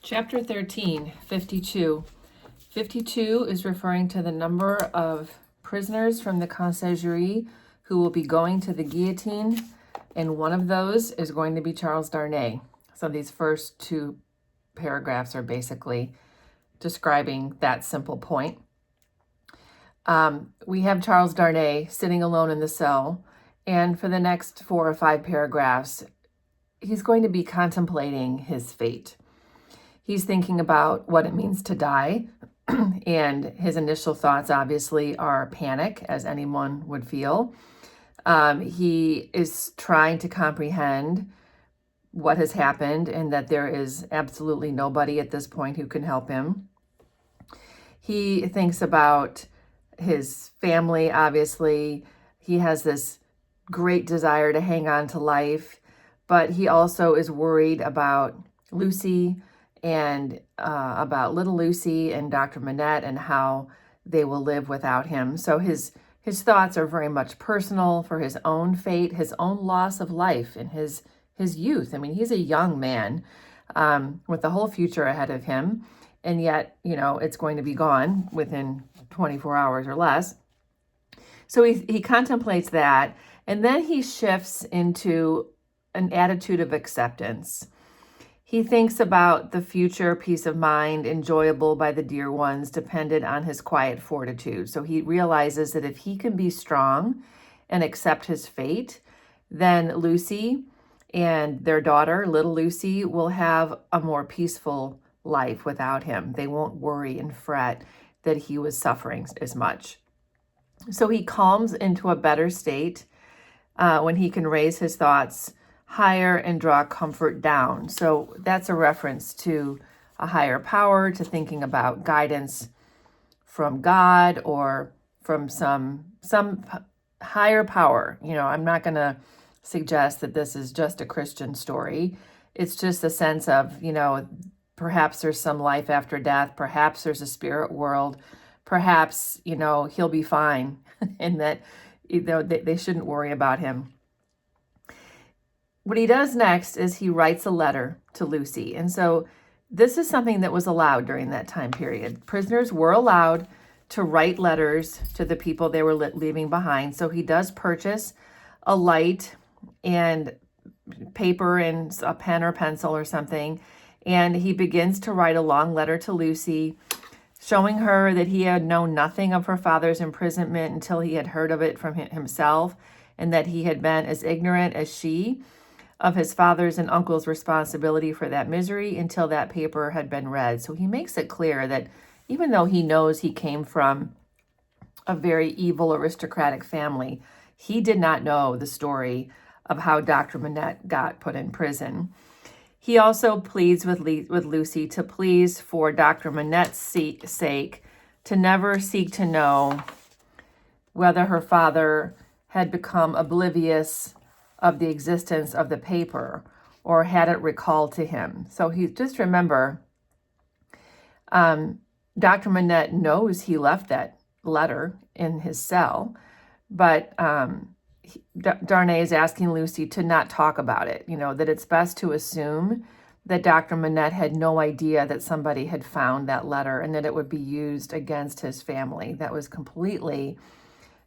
Chapter 13, 52. 52 is referring to the number of prisoners from the conciergerie who will be going to the guillotine, and one of those is going to be Charles Darnay. So these first two paragraphs are basically describing that simple point. We have Charles Darnay sitting alone in the cell, and for the next 4 or 5 paragraphs, he's going to be contemplating his fate. He's thinking about what it means to die, and his initial thoughts obviously are panic, as anyone would feel. He is trying to comprehend what has happened and that there is absolutely nobody at this point who can help him. He thinks about his family, obviously. He has this great desire to hang on to life, but he also is worried about Lucie and about little Lucie and Dr. Manette and how they will live without him. So his thoughts are very much personal for his own fate, his own loss of life in his youth. I mean, he's a young man with the whole future ahead of him, and yet, it's going to be gone within 24 hours or less. So he contemplates that, and then he shifts into an attitude of acceptance. He thinks about the future peace of mind enjoyable by the dear ones dependent on his quiet fortitude. So he realizes that if he can be strong and accept his fate, then Lucie and their daughter, little Lucie, will have a more peaceful life without him. They won't worry and fret that he was suffering as much. So he calms into a better state when he can raise his thoughts higher and draw comfort down. So that's a reference to a higher power, to thinking about guidance from God or from some higher power. I'm not going to suggest that this is just a Christian story. It's just a sense of, perhaps there's some life after death. Perhaps there's a spirit world. Perhaps, he'll be fine and that they shouldn't worry about him. What he does next is he writes a letter to Lucie. And so this is something that was allowed during that time period. Prisoners were allowed to write letters to the people they were leaving behind. So he does purchase a light and paper and a pen or pencil or something. And he begins to write a long letter to Lucie, showing her that he had known nothing of her father's imprisonment until he had heard of it from himself, and that he had been as ignorant as she of his father's and uncle's responsibility for that misery until that paper had been read. So he makes it clear that even though he knows he came from a very evil aristocratic family, he did not know the story of how Dr. Manette got put in prison. He also pleads with Lucie to please, for Dr. Manette's sake, to never seek to know whether her father had become oblivious of the existence of the paper or had it recalled to him. So he just remember, Dr. Manette knows he left that letter in his cell, but Darnay is asking Lucie to not talk about it, that it's best to assume that Dr. Manette had no idea that somebody had found that letter and that it would be used against his family. That was completely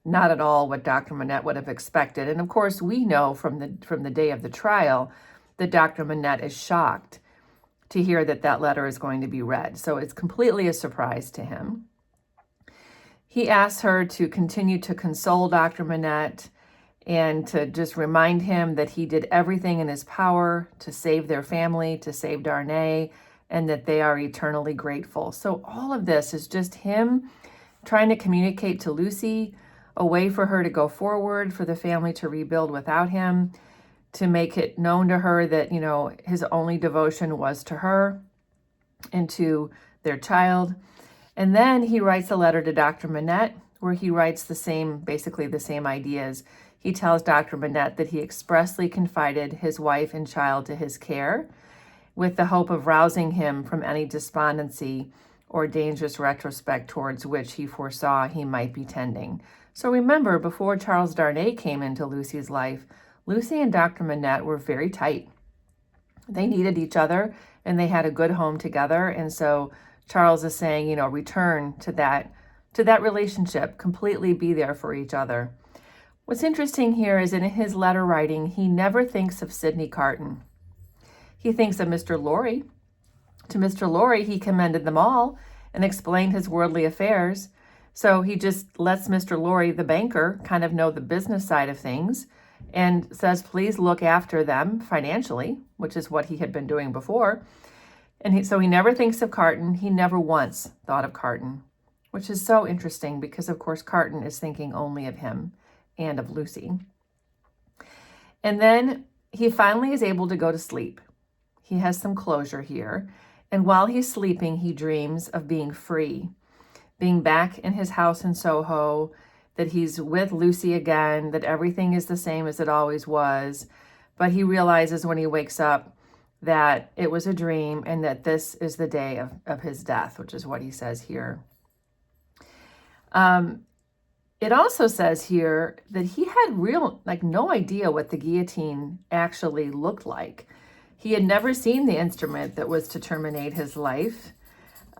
not at all what Dr. Manette would have expected. And of course, we know from the day of the trial that Dr. Manette is shocked to hear that letter is going to be read. So it's completely a surprise to him. He asks her to continue to console Dr. Manette and to just remind him that he did everything in his power to save their family, to save Darnay, and that they are eternally grateful. So all of this is just him trying to communicate to Lucie a way for her to go forward, for the family to rebuild without him, to make it known to her that, his only devotion was to her and to their child. And then he writes a letter to Dr. Manette where he writes basically the same ideas. He tells Dr. Manette that he expressly confided his wife and child to his care with the hope of rousing him from any despondency or dangerous retrospect towards which he foresaw he might be tending. So remember, before Charles Darnay came into Lucie's life, Lucie and Dr. Manette were very tight. They needed each other and they had a good home together. And so Charles is saying, you know, return to that relationship, completely be there for each other. What's interesting here is in his letter writing, he never thinks of Sydney Carton. He thinks of Mr. Lorry. To Mr. Lorry, he commended them all and explained his worldly affairs. So he just lets Mr. Lorry, the banker, kind of know the business side of things and says, please look after them financially, which is what he had been doing before. And so he never thinks of Carton. He never once thought of Carton, which is so interesting because, of course, Carton is thinking only of him and of Lucie. And then he finally is able to go to sleep. He has some closure here. And while he's sleeping, he dreams of being free, being back in his house in Soho, that he's with Lucie again, that everything is the same as it always was. But he realizes when he wakes up that it was a dream and that this is the day of his death, which is what he says here. It also says here that he had no idea what the guillotine actually looked like. He had never seen the instrument that was to terminate his life.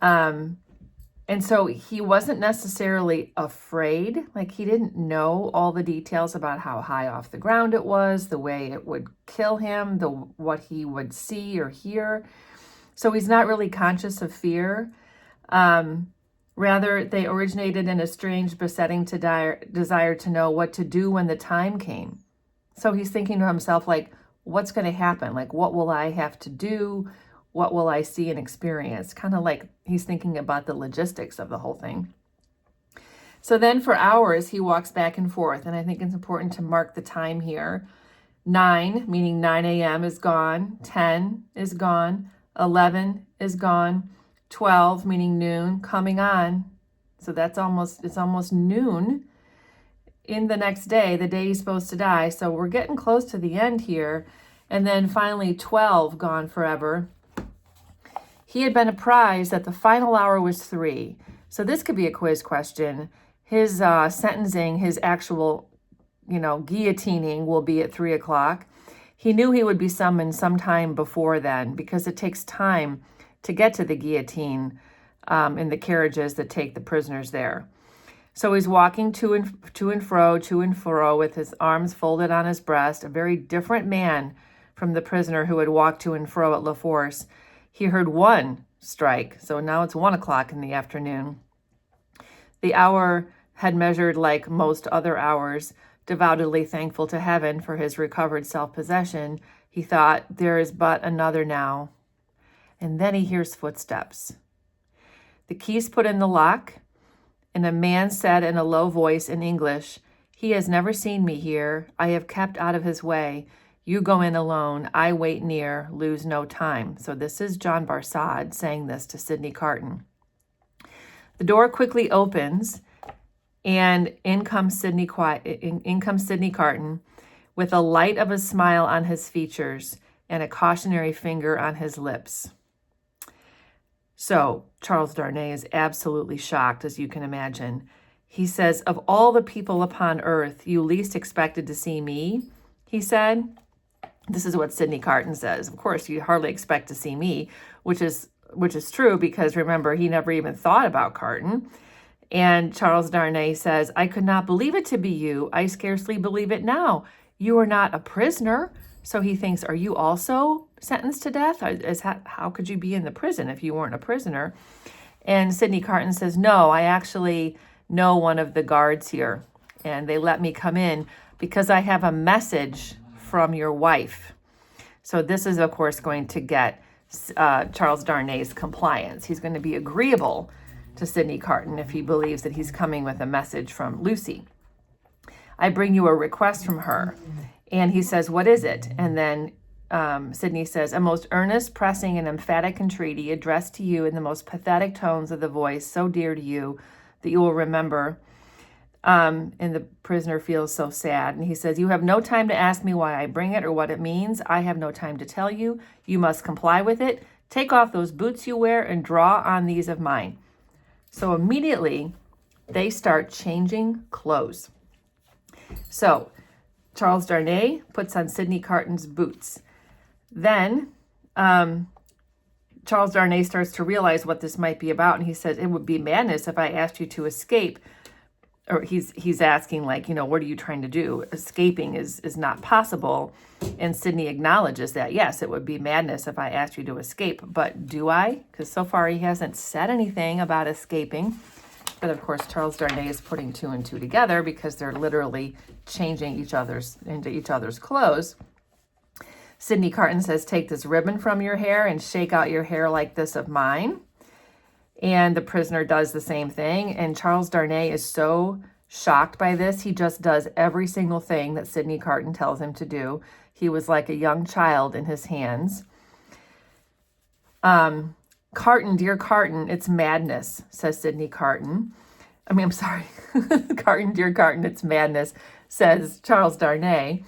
And so he wasn't necessarily afraid. Like, he didn't know all the details about how high off the ground it was, the way it would kill him, what he would see or hear. So he's not really conscious of fear. Rather, they originated in a strange, besetting desire to know what to do when the time came. So he's thinking to himself, like, what's going to happen? Like, what will I have to do? What will I see and experience? Kind of like he's thinking about the logistics of the whole thing. So then for hours, he walks back and forth. And I think it's important to mark the time here. 9, meaning 9 a.m. is gone. 10 is gone. 11 is gone. 12, meaning noon, coming on. So it's almost noon in the next day, the day he's supposed to die. So we're getting close to the end here. And then finally 12, gone forever. He had been apprised that the final hour was 3. So this could be a quiz question. His sentencing, his actual, guillotining will be at 3 o'clock. He knew he would be summoned sometime before then because it takes time to get to the guillotine in the carriages that take the prisoners there. So he's walking to and fro with his arms folded on his breast, a very different man from the prisoner who had walked to and fro at La Force. He heard 1 strike, so now it's 1 o'clock in the afternoon. The hour had measured like most other hours. Devoutly thankful to heaven for his recovered self-possession, he thought, there is but another now. And then he hears footsteps. The keys put in the lock, and a man said in a low voice in English, "He has never seen me here. I have kept out of his way. You go in alone. I wait near. Lose no time." So this is John Barsad saying this to Sydney Carton. The door quickly opens, and in comes Sydney Carton with a light of a smile on his features and a cautionary finger on his lips. So Charles Darnay is absolutely shocked, as you can imagine. He says, "Of all the people upon earth, you least expected to see me," he said. This is what Sydney Carton says. Of course, you hardly expect to see me, which is true because, remember, he never even thought about Carton. And Charles Darnay says, "I could not believe it to be you. I scarcely believe it now. You are not a prisoner." So he thinks, are you also sentenced to death? How could you be in the prison if you weren't a prisoner? And Sydney Carton says, "No, I actually know one of the guards here, and they let me come in because I have a message from your wife." So this is, of course, going to get Charles Darnay's compliance. He's going to be agreeable to Sydney Carton if he believes that he's coming with a message from Lucie. "I bring you a request from her." And he says, "What is it?" And then Sydney says, "A most earnest, pressing, and emphatic entreaty addressed to you in the most pathetic tones of the voice so dear to you that you will remember." And the prisoner feels so sad. And he says, "You have no time to ask me why I bring it or what it means. I have no time to tell you. You must comply with it. Take off those boots you wear and draw on these of mine." So immediately they start changing clothes. So Charles Darnay puts on Sydney Carton's boots. Then Charles Darnay starts to realize what this might be about, and he says, it would be madness if I asked you to escape. Or he's asking, like, what are you trying to do? Escaping is not possible. And Sydney acknowledges that, yes, it would be madness if I asked you to escape. But do I? Because so far he hasn't said anything about escaping. But of course, Charles Darnay is putting two and two together because they're literally changing into each other's clothes. Sydney Carton says, take this ribbon from your hair and shake out your hair like this of mine. And the prisoner does the same thing. And Charles Darnay is so shocked by this. He just does every single thing that Sydney Carton tells him to do. He was like a young child in his hands. Carton, dear Carton, it's madness, says Sydney Carton. Carton, dear Carton, it's madness, says Charles Darnay.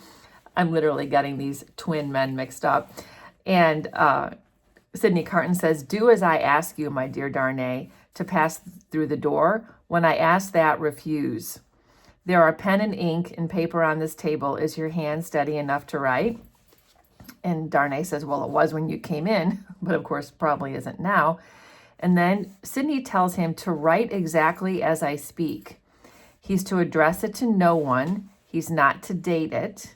I'm literally getting these twin men mixed up. And Sydney Carton says, do as I ask you, my dear Darnay, to pass through the door. When I ask that, refuse. There are pen and ink and paper on this table. Is your hand steady enough to write? And Darnay says, well, it was when you came in, but of course probably isn't now. And then Sydney tells him to write exactly as I speak. He's to address it to no one. He's not to date it.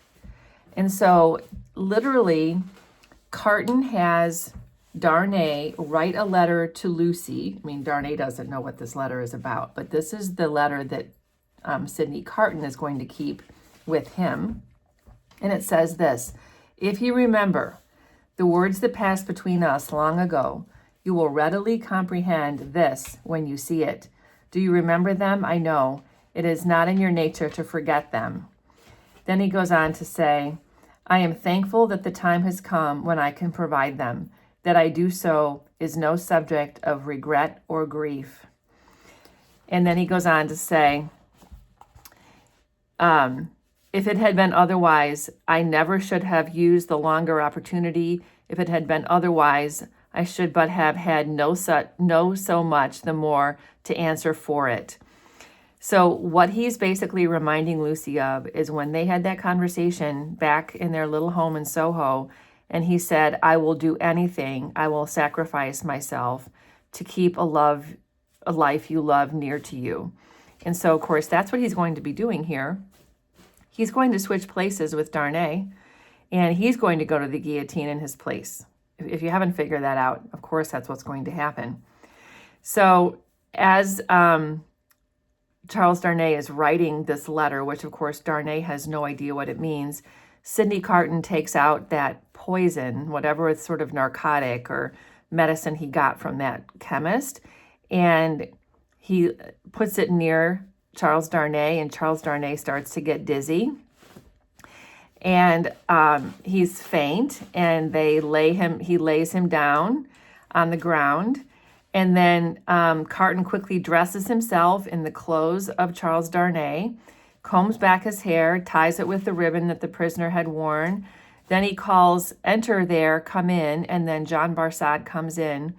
And so literally, Carton has Darnay write a letter to Lucie. Darnay doesn't know what this letter is about, but this is the letter that Sydney Carton is going to keep with him. And it says this: if you remember the words that passed between us long ago, you will readily comprehend this when you see it. Do you remember them? I know. It is not in your nature to forget them. Then he goes on to say, I am thankful that the time has come when I can provide them. That I do so is no subject of regret or grief. And then he goes on to say, if it had been otherwise, I never should have used the longer opportunity. If it had been otherwise, I should but have had no so much the more to answer for it. So what he's basically reminding Lucie of is when they had that conversation back in their little home in Soho, and he said, I will do anything, I will sacrifice myself to keep a life you love near to you. And so, of course, that's what he's going to be doing here. He's going to switch places with Darnay, and he's going to go to the guillotine in his place. If you haven't figured that out, of course, that's what's going to happen. So as Charles Darnay is writing this letter, which, of course, Darnay has no idea what it means, Sydney Carton takes out that poison, whatever it's sort of narcotic or medicine he got from that chemist, and he puts it near Charles Darnay, and Charles Darnay starts to get dizzy. And he's faint, and he lays him down on the ground. And then Carton quickly dresses himself in the clothes of Charles Darnay, combs back his hair, ties it with the ribbon that the prisoner had worn. Then he calls, enter there, come in, and then John Barsad comes in.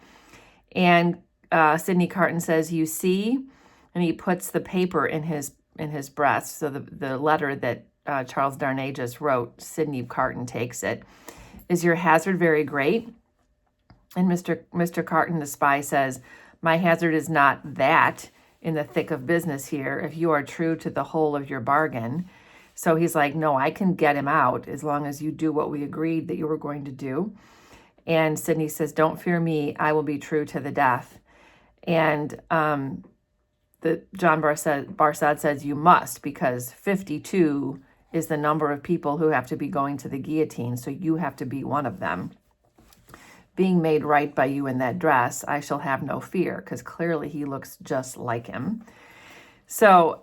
And Sydney Carton says, you see, and he puts the paper in his breast. So the letter that Charles Darnay just wrote, Sydney Carton takes it. Is your hazard very great? And Mr. Carton, the spy, says, my hazard is not that in the thick of business here, if you are true to the whole of your bargain. So he's like, no, I can get him out as long as you do what we agreed that you were going to do. And Sydney says, don't fear me, I will be true to the death. And John Barsad says, you must, because 52 is the number of people who have to be going to the guillotine, so you have to be one of them. Being made right by you in that dress, I shall have no fear, because clearly he looks just like him. So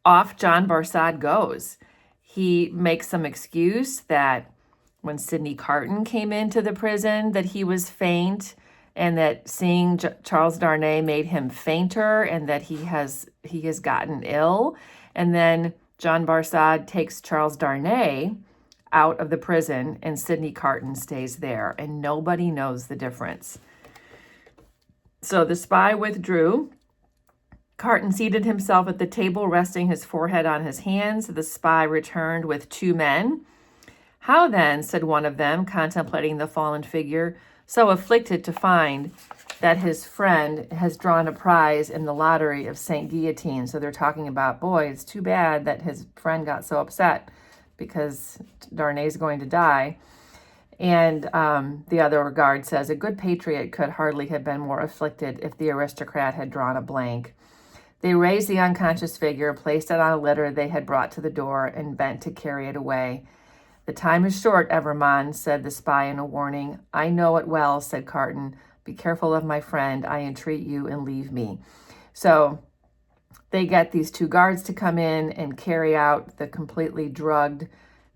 off John Barsad goes. He makes some excuse that when Sydney Carton came into the prison that he was faint, and that seeing Charles Darnay made him fainter, and that he has gotten ill. And then John Barsad takes Charles Darnay out of the prison, and Sydney Carton stays there, and nobody knows the difference. So the spy withdrew. Carton seated himself at the table, resting his forehead on his hands. The spy returned with 2 men. How then, said one of them, contemplating the fallen figure, so afflicted to find that his friend has drawn a prize in the lottery of St. Guillotine. So they're talking about, boy, it's too bad that his friend got so upset because Darnay's going to die. And the other guard says, a good patriot could hardly have been more afflicted if the aristocrat had drawn a blank. They raised the unconscious figure, placed it on a litter they had brought to the door, and bent to carry it away. The time is short, Evermond, said the spy in a warning. I know it well, said Carton. Be careful of my friend, I entreat you, and leave me. So they get these two guards to come in and carry out the completely drugged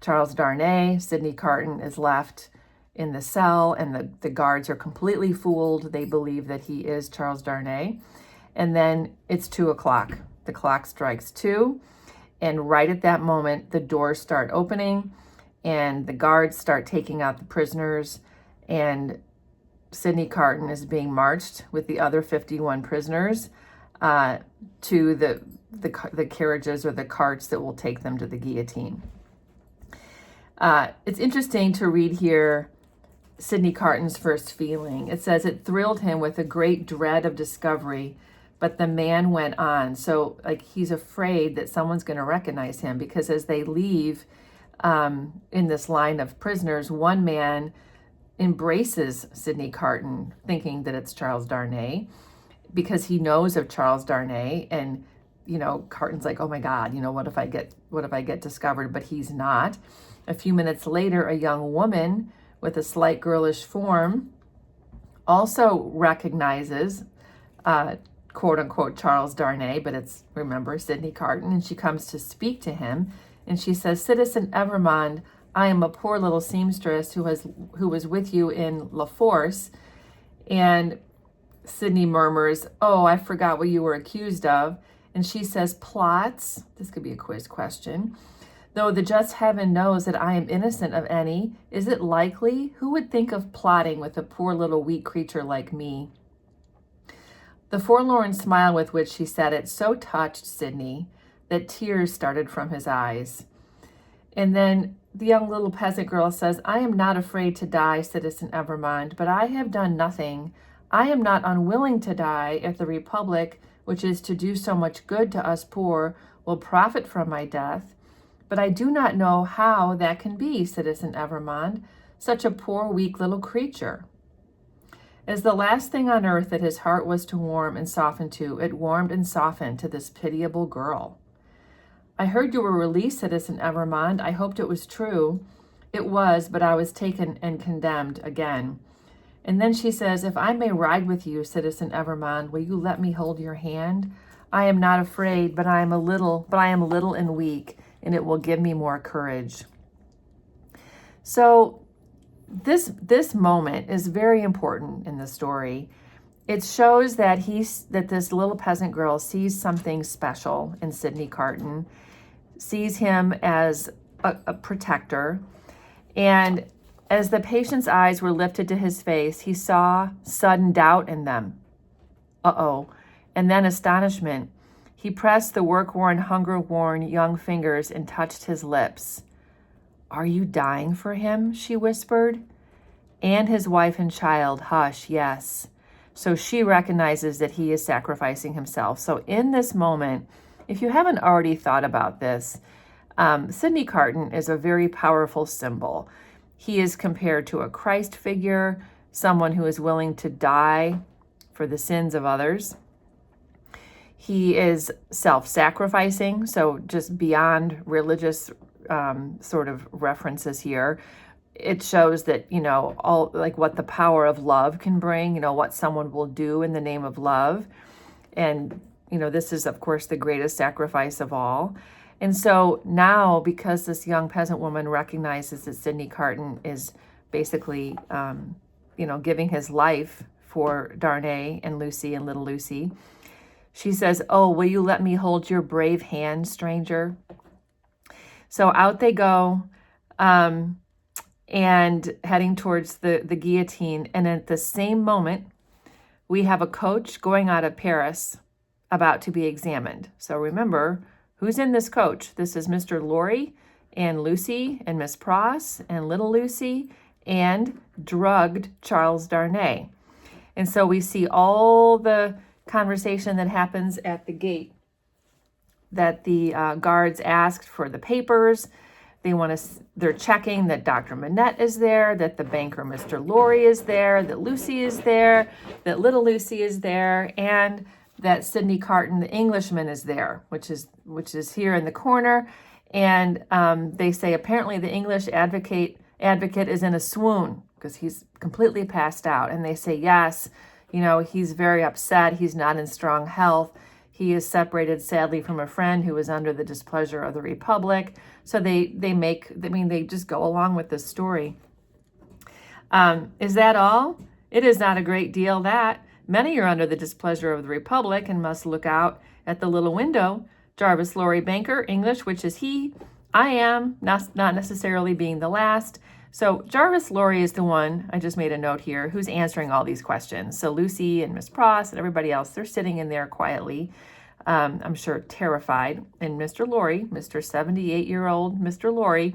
Charles Darnay. Sydney Carton is left in the cell, and the guards are completely fooled. They believe that he is Charles Darnay. And then it's 2:00. The clock strikes 2, and right at that moment, the doors start opening, and the guards start taking out the prisoners, and Sydney Carton is being marched with the other 51 prisoners to the carriages or the carts that will take them to the guillotine. It's interesting to read here Sydney Carton's first feeling. It says it thrilled him with a great dread of discovery, but the man went on. So like he's afraid that someone's going to recognize him, because as they leave in this line of prisoners, one man embraces Sydney Carton thinking that it's Charles Darnay because he knows of Charles Darnay. And, Carton's like, oh my God, what if I get discovered? But he's not. A few minutes later, a young woman with a slight girlish form also recognizes quote unquote Charles Darnay, but it's, remember, Sydney Carton, and she comes to speak to him, and she says, Citizen Evermond, I am a poor little seamstress who was with you in La Force. And Sydney murmurs, oh, I forgot what you were accused of. And she says, plots. This could be a quiz question. Though the just heaven knows that I am innocent of any, is it likely? Who would think of plotting with a poor little weak creature like me? The forlorn smile with which she said it so touched Sydney that tears started from his eyes. And then the young little peasant girl says, I am not afraid to die, Citizen Evermond, but I have done nothing. I am not unwilling to die if the Republic, which is to do so much good to us poor, will profit from my death. But I do not know how that can be, Citizen Evermond, such a poor, weak little creature. As the last thing on earth that his heart was to warm and soften to, it warmed and softened to this pitiable girl. I heard you were released, Citizen Evermond. I hoped it was true. It was, but I was taken and condemned again. And then she says, if I may ride with you, Citizen Evermond, will you let me hold your hand? I am not afraid, but I am little and weak, and it will give me more courage. So this moment is very important in the story. It shows that this little peasant girl sees something special in Sydney Carton, sees him as a protector. And as the patient's eyes were lifted to his face, he saw sudden doubt in them. And then astonishment. He pressed the work-worn, hunger-worn young fingers and touched his lips. Are you dying for him? She whispered. And his wife and child, hush, yes. So she recognizes that he is sacrificing himself. So in this moment, if you haven't already thought about this, Sydney Carton is a very powerful symbol. He is compared to a Christ figure, someone who is willing to die for the sins of others. He is self-sacrificing, so just beyond religious sort of references here, it shows that, all like what the power of love can bring, what someone will do in the name of love. And, this is, of course, the greatest sacrifice of all. And so now, because this young peasant woman recognizes that Sydney Carton is basically, giving his life for Darnay and Lucie and little Lucie, she says, oh, will you let me hold your brave hand, stranger? So out they go, and heading towards the guillotine. And at the same moment, we have a coach going out of Paris about to be examined. So remember, who's in this coach? This is Mr. Lorry and Lucie and Miss Pross and little Lucie and drugged Charles Darnay. And so we see all the conversation that happens at the gate, that the guards asked for the papers. They're checking that Dr. Manette is there, that the banker, Mr. Laurie, is there, that Lucie is there, that little Lucie is there, and that Sydney Carton, the Englishman, is there, which is here in the corner. And they say apparently the English advocate is in a swoon because he's completely passed out. And they say, yes, he's very upset. He's not in strong health. He is separated, sadly, from a friend who is under the displeasure of the Republic. So they just go along with this story. Is that all? It is not a great deal that. Many are under the displeasure of the Republic and must look out at the little window. Jarvis Laurie, banker, English, which is he. I am, not necessarily being the last. So Jarvis Laurie is the one, I just made a note here, who's answering all these questions. So Lucie and Miss Pross and everybody else, they're sitting in there quietly, I'm sure terrified. And Mr. Laurie, Mr. 78-year-old Mr. Laurie,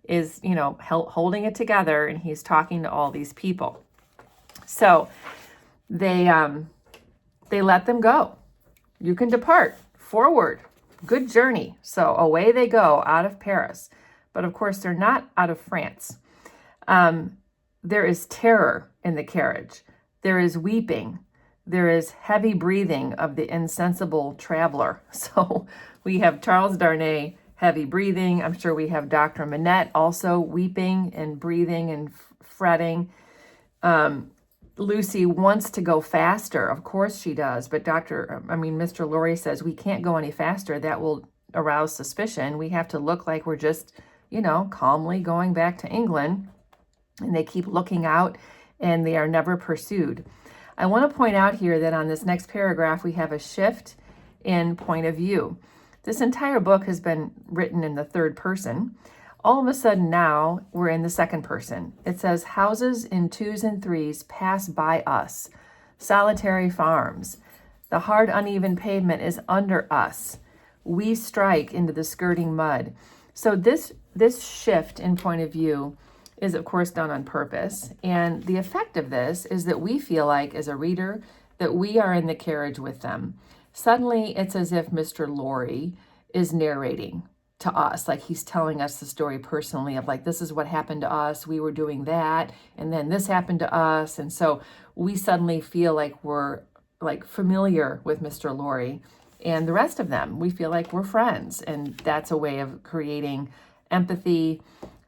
is, holding it together, and he's talking to all these people. So they let them go. You can depart. Forward. Good journey. So away they go out of Paris. But of course, they're not out of France. There is terror in the carriage. There is weeping. There is heavy breathing of the insensible traveler. So we have Charles Darnay, heavy breathing. I'm sure we have Dr. Manette also weeping and breathing and fretting. Lucie wants to go faster. Of course she does. But Mr. Laurie says, we can't go any faster. That will arouse suspicion. We have to look like we're just, calmly going back to England. And they keep looking out, and they are never pursued. I want to point out here that on this next paragraph, we have a shift in point of view. This entire book has been written in the third person. All of a sudden now, we're in the second person. It says, houses in twos and threes pass by us. Solitary farms. The hard, uneven pavement is under us. We strike into the skirting mud. So this shift in point of view is, of course, done on purpose. And the effect of this is that we feel like, as a reader, that we are in the carriage with them. Suddenly, it's as if Mr. Laurie is narrating to us, like he's telling us the story personally of like, this is what happened to us, we were doing that, and then this happened to us. And so we suddenly feel like we're like familiar with Mr. Laurie, and the rest of them, we feel like we're friends. And that's a way of creating empathy,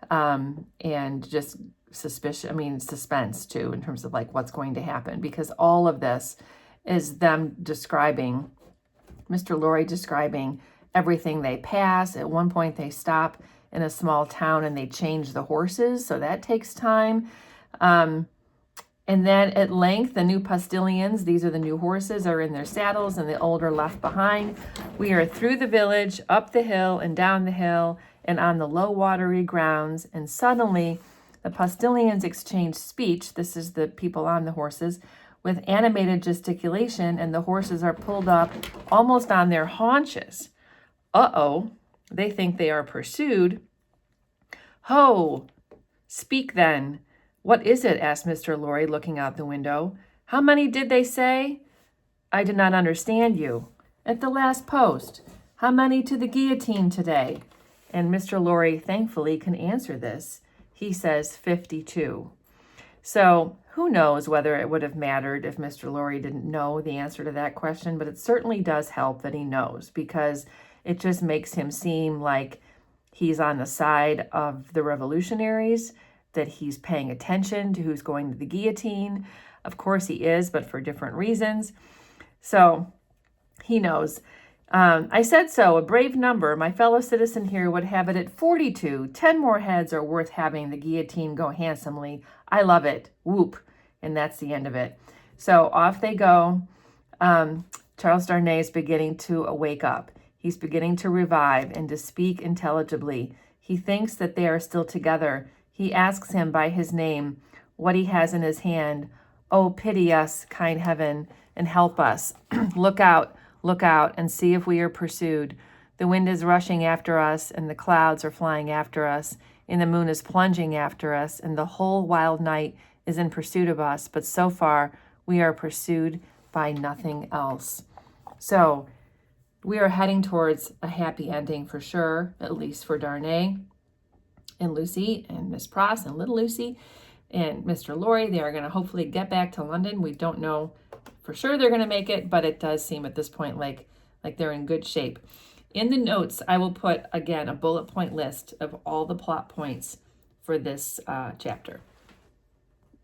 and just suspense too, in terms of like what's going to happen, because all of this is them describing, Mr. Laurie describing everything they pass. At one point they stop in a small town and they change the horses, so that takes time. And then at length, the new postilions, these are the new horses, are in their saddles, and the old are left behind. We are through the village, up the hill and down the hill, and on the low watery grounds, and suddenly the postilions exchange speech, this is the people on the horses, with animated gesticulation, and the horses are pulled up almost on their haunches. Uh-oh, they think they are pursued. Ho! Speak then. What is it? Asked Mr. Laurie, looking out the window. How many did they say? I did not understand you. At the last post. How many to the guillotine today? And Mr. Laurie thankfully can answer this. He says 52. So who knows whether it would have mattered if Mr. Laurie didn't know the answer to that question, but it certainly does help that he knows, because it just makes him seem like he's on the side of the revolutionaries, that he's paying attention to who's going to the guillotine. Of course he is, but for different reasons. So he knows. I said so, a brave number. My fellow citizen here would have it at 42. 10 more heads are worth having the guillotine go handsomely. I love it. Whoop. And that's the end of it. So off they go. Charles Darnay is beginning to wake up. He's beginning to revive and to speak intelligibly. He thinks that they are still together. He asks him by his name what he has in his hand. Oh, pity us, kind heaven, and help us. Look out, and see if we are pursued. The wind is rushing after us, and the clouds are flying after us. and the moon is plunging after us, and the whole wild night is in pursuit of us, but so far we are pursued by nothing else. So we are heading towards a happy ending for sure, at least for Darnay and Lucie and Miss Pross and little Lucie and Mr. Laurie. They are going to hopefully get back to London. We don't know for sure they're going to make it, but it does seem at this point like they're in good shape. In the notes, I will put, again, a bullet point list of all the plot points for this chapter.